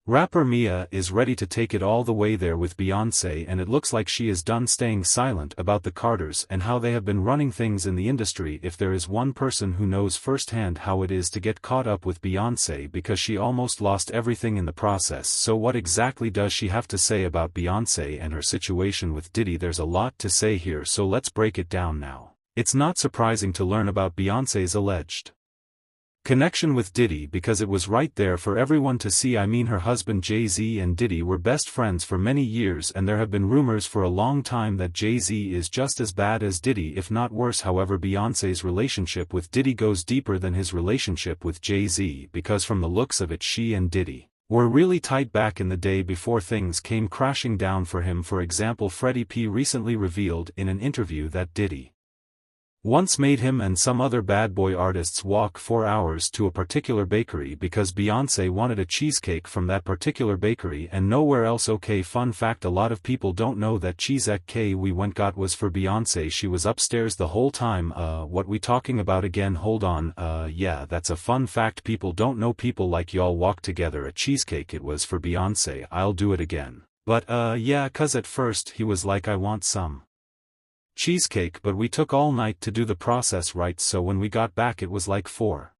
Rapper Mia is ready to take it all the way there with Beyonce, and it looks like she is done staying silent about the Carters and how they have been running things in the industry. If there is one person who knows firsthand how it is to get caught up with Beyonce because she almost lost everything in the process, so what exactly does she have to say about Beyonce and her situation with Diddy? There's a lot to say here, so let's break it down now. It's not surprising to learn about Beyonce's alleged connection with Diddy because it was right there for everyone to see. I mean, her husband Jay-Z and Diddy were best friends for many years, and there have been rumors for a long time that Jay-Z is just as bad as Diddy, if not worse. However, Beyonce's relationship with Diddy goes deeper than his relationship with Jay-Z, because from the looks of it, she and Diddy were really tight back in the day before things came crashing down for him. For example, Freddie P recently revealed in an interview that Diddy once made him and some other bad boy artists walk 4 hours to a particular bakery because Beyonce wanted a cheesecake from that particular bakery and nowhere else. Okay, fun fact, a lot of people don't know that cheesecake we went got was for Beyonce. She was upstairs the whole time. What we talking about again? Hold on. Yeah, that's a fun fact people don't know. People like y'all walk together a cheesecake. It was for Beyonce. I'll do it again. But yeah, cause at first he was like, I want some cheesecake, but we took all night to do the process, right? So when we got back it was like 4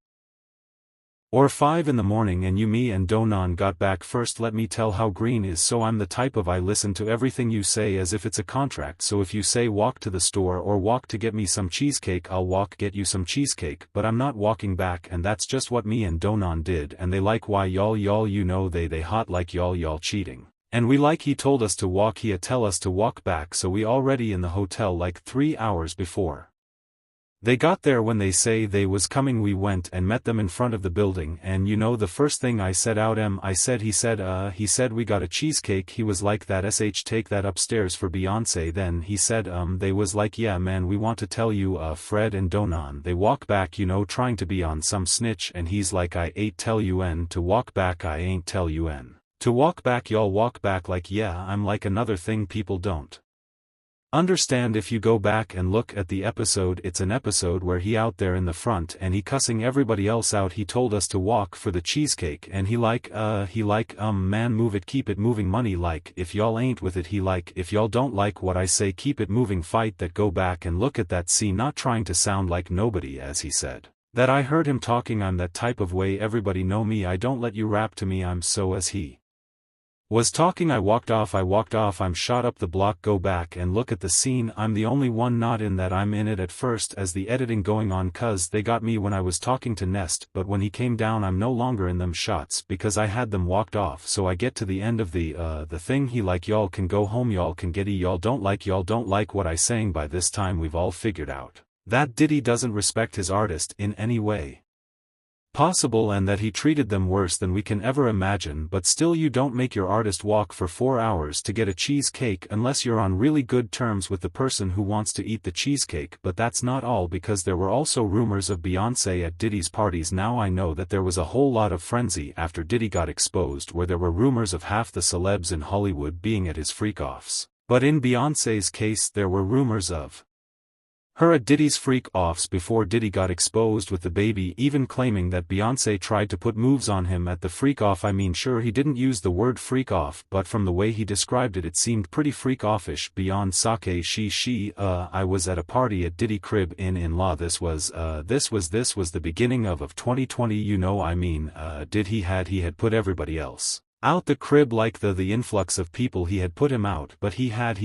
or 5 in the morning, and me and Donan got back first. Let me tell how green is. So I'm the type of I listen to everything you say as if it's a contract. So if you say walk to the store or walk to get me some cheesecake, I'll walk get you some cheesecake, but I'm not walking back. And that's just what me and Donan did, and they like, why y'all you know they hot like y'all cheating. And we like, he told us to walk, he tell us to walk back, so we already in the hotel like 3 hours before they got there. When they say they was coming, we went and met them in front of the building, and you know the first thing I said out, he said we got a cheesecake. He was like, that take that upstairs for Beyonce. Then he said they was like, yeah man, we want to tell you Fred and Donan. They walk back, you know, trying to be on some snitch, and he's like, I ain't tell you to walk back, I ain't tell you to walk back, y'all walk back. Like, yeah, I'm like, another thing people don't understand. If you go back and look at the episode, it's an episode where he out there in the front and he cussing everybody else out. He told us to walk for the cheesecake, and he like man, move it, keep it moving. Money like, if y'all ain't with it, he like, if y'all don't like what I say, keep it moving. Fight that. Go back and look at that scene, not trying to sound like nobody, as he said that I heard him talking, I'm that type of way, everybody know me, I don't let you rap to me, I'm so. As he was talking, I walked off, I'm shot up the block. Go back and look at the scene, I'm the only one not in that. I'm in it at first as the editing going on, cause they got me when I was talking to Nest, but when he came down I'm no longer in them shots because I had them walked off. So I get to the end of the thing, he like, y'all can go home, y'all can get y'all don't like what I saying. By this time we've all figured out that Diddy doesn't respect his artist in any way possible, and that he treated them worse than we can ever imagine. But still, you don't make your artist walk for 4 hours to get a cheesecake unless you're on really good terms with the person who wants to eat the cheesecake. But that's not all, because there were also rumors of Beyonce at Diddy's parties. Now I know that there was a whole lot of frenzy after Diddy got exposed, where there were rumors of half the celebs in Hollywood being at his freak-offs. But in Beyonce's case, there were rumors of her at Diddy's freak-offs before Diddy got exposed with the baby, even claiming that Beyonce tried to put moves on him at the freak-off. I mean, sure, he didn't use the word freak-off, but from the way he described it, it seemed pretty freak-offish. Beyond sake, I was at a party at Diddy crib in law. This was the beginning of 2020, you know, I mean, he had put everybody else out the crib, like the influx of people, he had put him out, but he had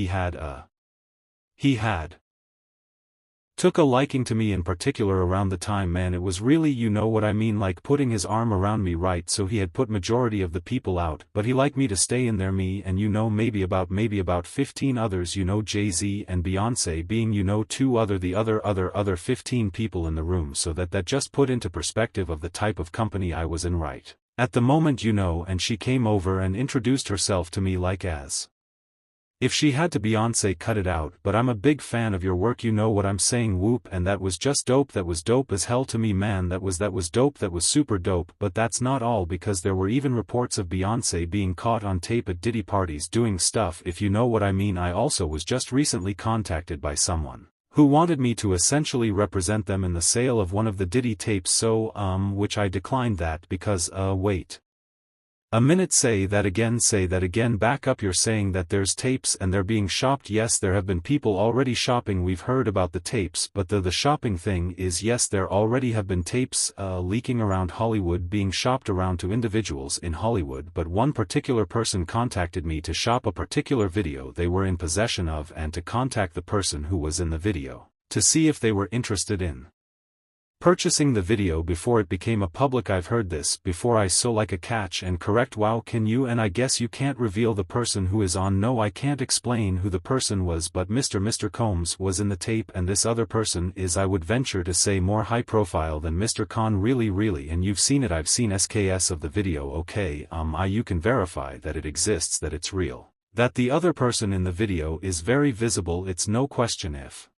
took a liking to me in particular around the time, man. It was really, you know what I mean, like putting his arm around me, right? So he had put majority of the people out, but he liked me to stay in there, me and, you know, maybe about 15 others, you know, Jay-Z and Beyonce being, you know, the other 15 people in the room. So that just put into perspective of the type of company I was in right at the moment, you know. And she came over and introduced herself to me like as if she had to Beyonce cut it out, but I'm a big fan of your work, you know what I'm saying, whoop. And that was just dope. That was dope as hell to me, man. That was dope. That was super dope. But that's not all, because there were even reports of Beyonce being caught on tape at Diddy parties doing stuff, if you know what I mean. I also was just recently contacted by someone who wanted me to essentially represent them in the sale of one of the Diddy tapes, so which I declined that because A minute, say that again, back up. You're saying that there's tapes and they're being shopped. Yes, there have been people already shopping. We've heard about the tapes, but the shopping thing is, yes, there already have been tapes leaking around Hollywood, being shopped around to individuals in Hollywood, but one particular person contacted me to shop a particular video they were in possession of and to contact the person who was in the video, to see if they were interested in purchasing the video before it became a public. I've heard this before. I so like a catch and correct. Wow, can you? And I guess you can't reveal the person who is on. No, I can't explain who the person was, but Mr. Combs was in the tape, and this other person is, I would venture to say, more high profile than Mr. Khan. Really, and you've seen it. I've seen SKS of the video. Okay, you can verify that it exists, that it's real, that the other person in the video is very visible. It's no question if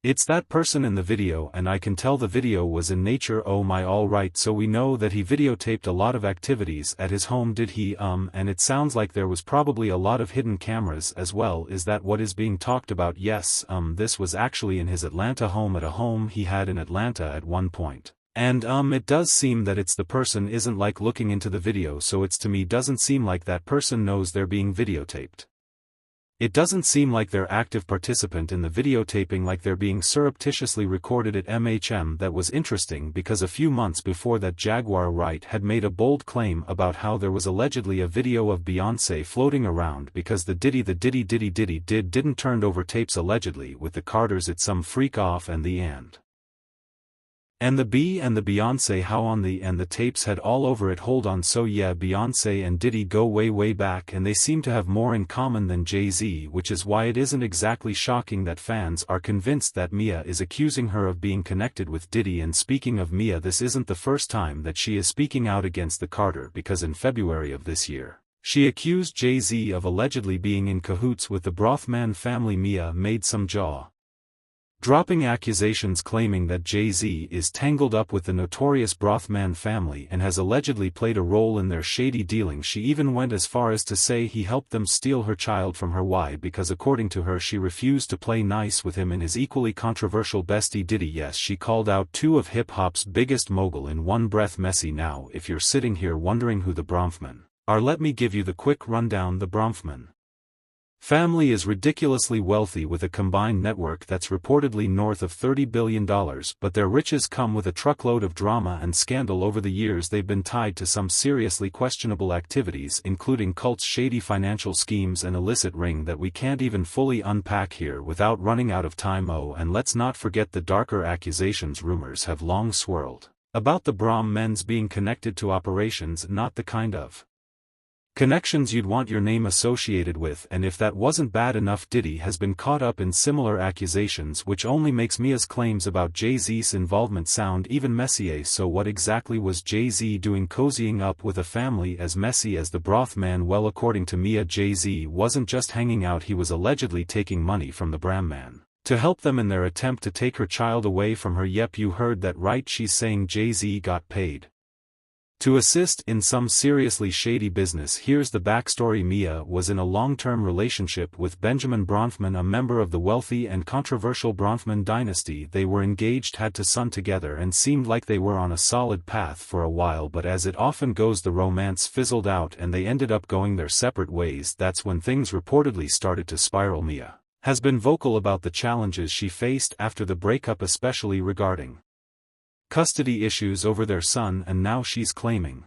it's that person in the video, and I can tell the video was in nature. Oh my, alright, so we know that he videotaped a lot of activities at his home, did he? And it sounds like there was probably a lot of hidden cameras as well. Is that what is being talked about? Yes, this was actually in his Atlanta home, at a home he had in Atlanta at one point. And it does seem that it's the person isn't like looking into the video, so it's, to me, doesn't seem like that person knows they're being videotaped. It doesn't seem like they're active participant in the videotaping, like they're being surreptitiously recorded at MHM. That was interesting because a few months before that, Jaguar Wright had made a bold claim about how there was allegedly a video of Beyonce floating around because the Diddy didn't turn over tapes allegedly with the Carters. It's some freak off, and the and the B and the Beyonce, how on the and the tapes had all over it. Hold on, so yeah, Beyonce and Diddy go way back, and they seem to have more in common than Jay-Z, which is why it isn't exactly shocking that fans are convinced that Mia is accusing her of being connected with Diddy. And speaking of Mia, this isn't the first time that she is speaking out against the Carter, because in February of this year, she accused Jay-Z of allegedly being in cahoots with the Brothman family. Mia made some jaw-dropping accusations claiming that Jay-Z is tangled up with the notorious Brothman family and has allegedly played a role in their shady dealings. She even went as far as to say he helped them steal her child from her. Why? Because according to her, she refused to play nice with him and his equally controversial bestie Diddy. Yes, she called out two of hip-hop's biggest mogul in one breath. Messy. Now, if you're sitting here wondering who the Bronfman are, let me give you the quick rundown. The Bronfman family is ridiculously wealthy with a combined net worth that's reportedly north of $30 billion, but their riches come with a truckload of drama and scandal. Over the years they've been tied to some seriously questionable activities, including cults, shady financial schemes, and illicit ring that we can't even fully unpack here without running out of time. Oh, and let's not forget the darker accusations. Rumors have long swirled about the Bronfmans being connected to operations, not the kind of connections you'd want your name associated with. And if that wasn't bad enough, Diddy has been caught up in similar accusations, which only makes Mia's claims about Jay-Z's involvement sound even messier. So what exactly was Jay-Z doing cozying up with a family as messy as the Brothman? Well, according to Mia, Jay-Z wasn't just hanging out, he was allegedly taking money from the Bronfman to help them in their attempt to take her child away from her. Yep, you heard that right. She's saying Jay-Z got paid to assist in some seriously shady business. Here's the backstory. Mia was in a long-term relationship with Benjamin Bronfman, a member of the wealthy and controversial Bronfman dynasty. They were engaged, had a son together, and seemed like they were on a solid path for a while, but as it often goes, the romance fizzled out and they ended up going their separate ways. That's when things reportedly started to spiral. Mia has been vocal about the challenges she faced after the breakup, especially regarding custody issues over their son, and now she's claiming